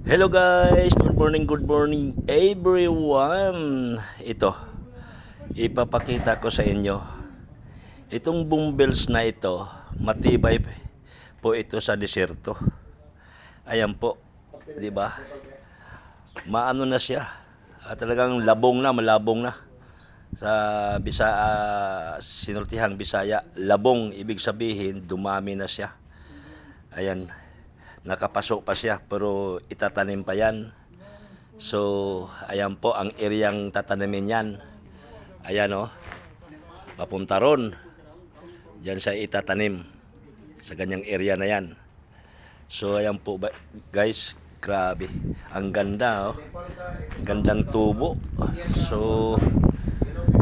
Hello guys, good morning everyone. Ito, ipapakita ko sa inyo. Itong bumbles na ito, matibay po ito sa desierto. Ayan po, 'di ba? Maano na siya. Talagang labong na, malabong na. Sa sinultihang Bisaya, labong ibig sabihin dumami na siya. Ayan, nakapasok pa siya pero itatanim pa yan. So, ayan po ang ereyang tatanimin yan. Ayan papunta ron. Diyan siya itatanim sa ganyang area na yan. So, ayan po guys, grabe. Ang ganda Gandang tubo. So,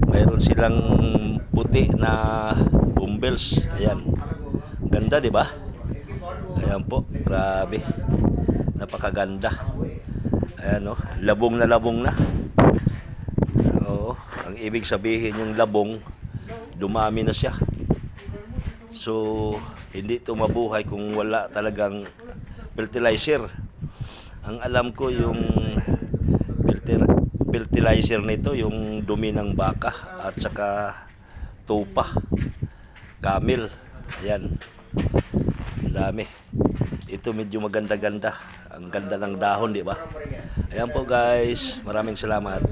mayroon silang puti na bumbles. Ayan. Ganda, di ba? Ayan po, grabe. Napakaganda. Ayan labong na. Oo, ang ibig sabihin yung labong, dumami na siya. So, hindi ito mabuhay kung wala talagang fertilizer. Ang alam ko yung fertilizer nito, yung dumi ng baka at saka tupa, camel. Ayan, ang dami. Ito medyo maganda-ganda. Ang ganda ng dahon, di ba? Ayan po guys, maraming salamat.